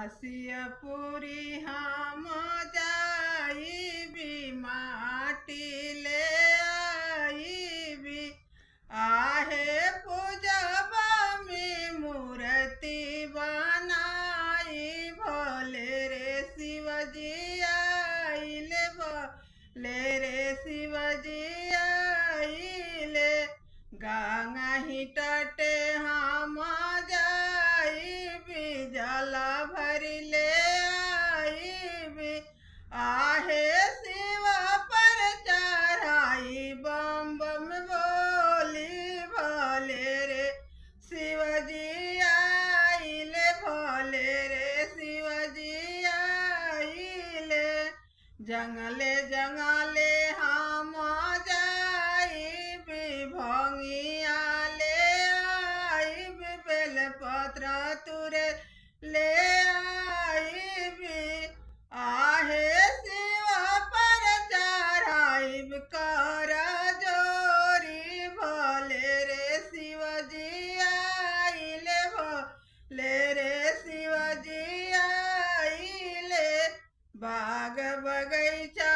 काशियपुरी हम जाइबी माटी ले आइबी आहे पूजबा में मूर्ति बनाई भोले रे शिवजी आइले भोले रे शिवजी आइले गंगा ही तटे हम जाइबी जल भर ले आइबी आहे शिव पर चढ़ाई बम बम बोली भोले रे शिवजी आइले भोले रे शिवजी आइले जंगले जंगले हम जाइबी भंगिया ले आइबी बेलपत्र तुरे ले आइबी आहे शिव पर चढ़ाइब कर जोरी भोले रे शिवजी आइले भोले रे शिवजी आइले बाग बगैचा